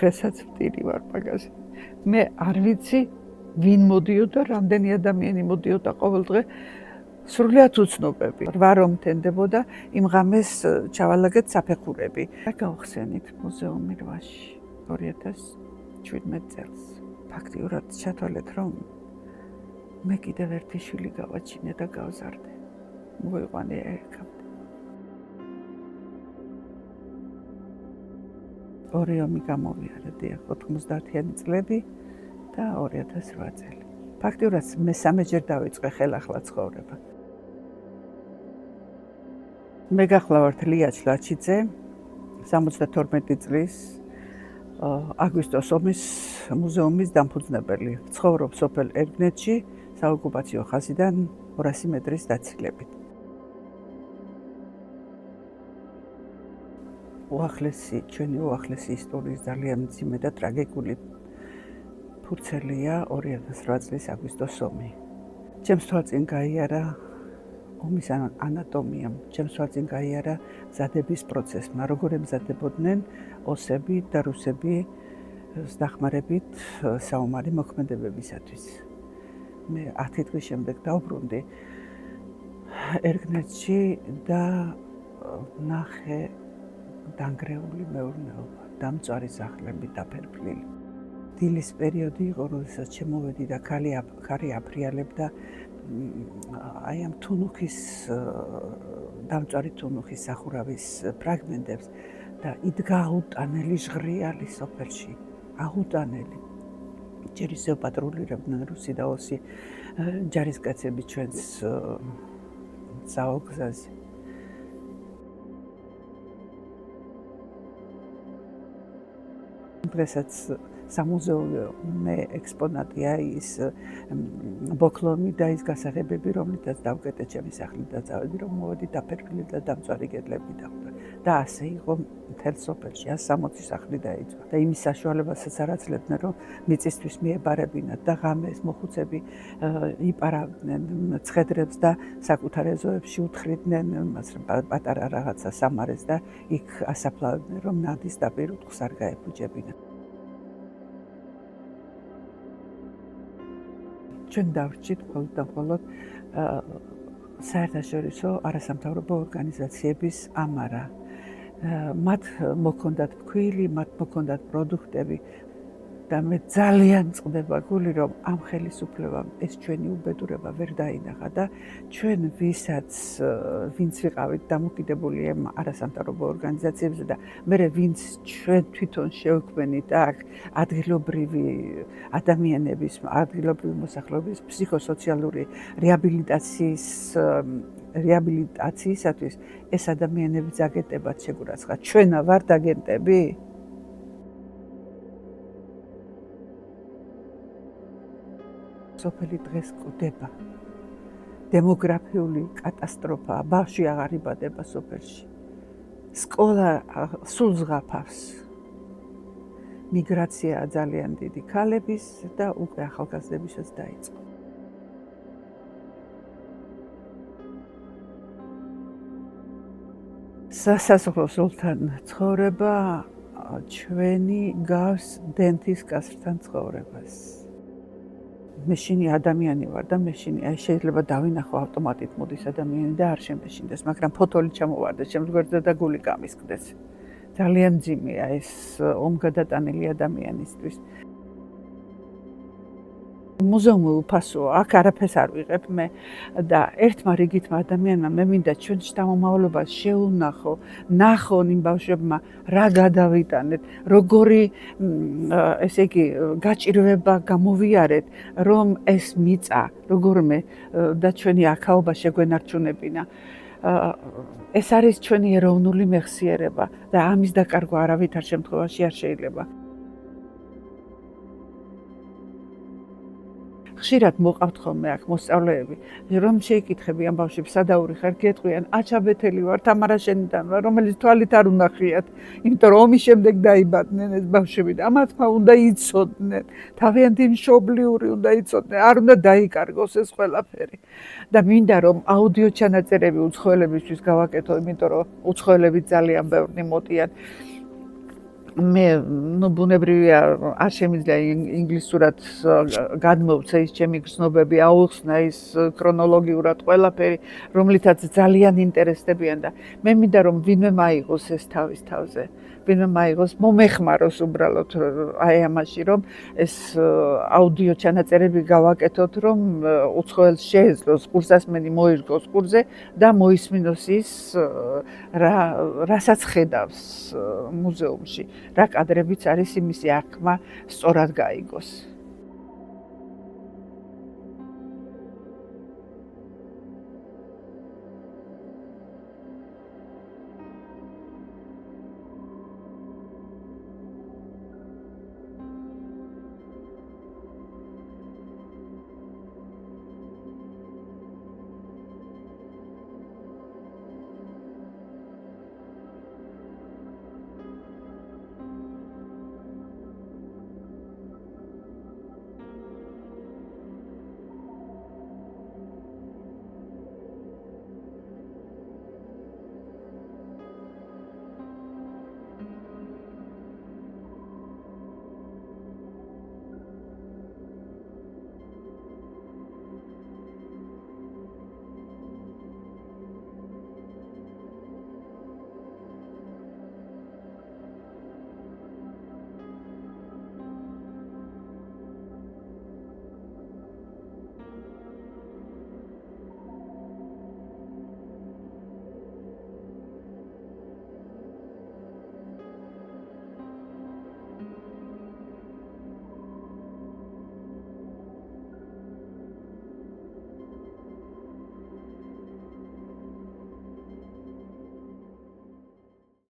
დღესაც ვტირი ვარ მაგაზე. მე არ ვიცი ვინ მოდიოდა, რამდენი ადამიანი მოდიოდა ყოველ დღე. სრულიად უცნობები. რვა რომ თენდებოდა, იმ ღამეს ჩავალაგეთ საფეხურები. რა გავხსენით მუზეუმი რვაში 2017 წელს. ფაქტიურად ჩათვალეთ, რომ მე კიდევ ერთი შვილი გავაჩინე და გავზარდე. მოიყვანე ერქამდე. ორი ომი გამოვიარა, 90-იანი წლები და 2008 წელი. ფაქტიურად მესამეჯერ დავიწყე ხელახლა ცხოვრება. მე გახლავართ ლია ჩლაჩიძე, 72 წლის აგვისტოს ომის მუზეუმის დამფუძნებელი. ცხოვრობ სოფელ ერგნეთში, საოკუპაციო ხაზიდან 200 მეტრის დაცილებით. ჩვენი უახლესი ისტორიის ძალიან მძიმე და ტრაგიკული ფურცელია 2008 წლის აგვისტოს ომი. ჩემს თვალწინ გაიარა ომის ანატომიამ, ჩემს თვალწინ გაიარა მზადების პროცესმა, როგორ ემზადებოდნენ ოსები და რუსები დახმარებით საომარი მოქმედებებისათვის. მე 10 დღის შემდეგ დავბრუნდი ერგნეთში და ნახე დანგრეული მეურნეობა, დამწვარი სახლები დაფერფლილი. დილის პერიოდი იყო, როდესაც შემოვედი და ქარი აფრიალებდა აი ამ თუნუქის დამწვარი თუნუქის სახურავის ფრაგმენტებს და იდგა აუტანელი ჟღრიალი სოფელში, აუტანელი. ჯერ ისევ პატრულირებდნენ რუსი და ოსი ჯარისკაცები ჩვენს საოგზაზე. დღესაც სამუზეუმო ექსპონატია ის ბოქლომი და ის გასაღებები, რომლითაც დავკეტე ჩემი სახლი და წავედი, რომ მოვედი დაფერფლილი და დამწვარი კედლები დახვდა. და ასე იყო მთელ სოფელში 160 სახლი დაიწვა. და იმის საშუალებასაც არ აძლევდნენ, რომ მიწისთვის მიებარებინათ და ღამეს მოხუცები იპარავდნენ ცხედრებს და საკუთარ ეზოებში უთხრიდნენ პატარა რაღაცა სამარეს და იქ ასაფლავებდნენ, რომ ნადის დაპირ უთხს არ გაეფუჭებინათ. ჩვენ დავრჩით მხოლოდ საერთაშორისო არასამთავრობო ორგანიზაციების ამარა. მათ მოქონდათ ფქვილი, მათ მოქონდათ პროდუქტები და მე ძალიან წყდება გული, რომ ამ ხელისუფლებამ ეს ჩვენი უბედურება ვერ დაინახა და ჩვენ ვინც ვიყავით დამოკიდებული ამ არასამთავრობო ორგანიზაციებზე და მე ვინც ჩვენ თვითონ შევქმნით აქ ადგილობრივი ადამიანების, ადგილობრივი მოსახლეობის ფსიქოსოციალური რეაბილიტაციისათვის ეს ადამიანებიც აგენტებად შეგურაცხა. ჩვენა ვართ აგენტები? სოფელი დღეს კვდება. დემოგრაფიული კატასტროფაა, ბავშვი აღარ იბადება სოფელში. სკოლა სულ ზღაფავს. მიგრაცია ძალიან დიდი ქალების და უკვე ახალგაზრდებისაც დაიწყო. სასაზღვრო ზოლთან ცხოვრება ჩვენი გავს დენთის კასრთან ცხოვრებას. მე შინი ადამიანი ვარ და მე შინი აი შეიძლება დავინახო ავტომატით მოდის ადამიანი და არ შემეშინდეს, მაგრამ ფოთოლი ჩამოვარდეს ჩემს გვერდზე და გული გამისკდეს. ძალიან მძიმეა ეს ომგადატანილი ადამიანისთვის. მუზეუმი უფასოა, აქ არაფერს არ ვიღებ მე და ერთმა რიგითმა ადამიანმა მე მინდა ჩვენ შთამომავლობას შეუნახო, ნახონ იმ ბავშვებმა რა გადავიტანეთ, როგორი ესე იგი გაჭირვება გამოვიარეთ, რომ ეს მიწა როგორმე და ჩვენი აქაობა შეგვენარჩუნებინა. ეს არის ჩვენი ეროვნული მეხსიერება და ამის დაკარგვა არავითარ შემთხვევაში არ შეიძლება. ხშირად მოყავთ ხოლმე აქ მოსწავლეები, რომ შეიკითხები ამ ბავშვებს სადაური ხარ, გეტყვიან, აჩაბეთელი ვარ, თამარაშენიდან ვარ, რომელიც თვალით არ უნახიათ, იმიტომ რომ ომის შემდეგ დაიბადნენ ეს ბავშვები და ამათმა უნდა იცოდნენ, თავიანთი მშობლიური უნდა იცოდნენ, არ უნდა დაიკარგოს ეს ყველაფერი. და მინდა რომ აუდიო ჩანაწერები უცხოელებისთვის გავაკეთო, იმიტომ რომ უცხოელები ძალიან ბევრი მოდიან. მე ბუნებრივია არ შემიძლია ინგლისურად გადმოვცე ის ჩემი გრძნობები, აუხსნა ის ქრონოლოგიურად ყველაფერი, რომლითაც ძალიან ინტერესდებიან და მე მინდა რომ ვინმე მაიღოს ეს თავის თავზე. ვინმე მაიღოს, მომეხმაროს უბრალოდ აი ამაში, რომ ეს აუდიო ჩანაწერები გავაკეთოთ, რომ უცხოელს შეეძლოს კურსასმენი მოერგოს კურსზე და მოისმინოს ის რასაც ხედავს მუზეუმში. რა კადრებიც არის იმისი აღქმა სწორად გაიგოს.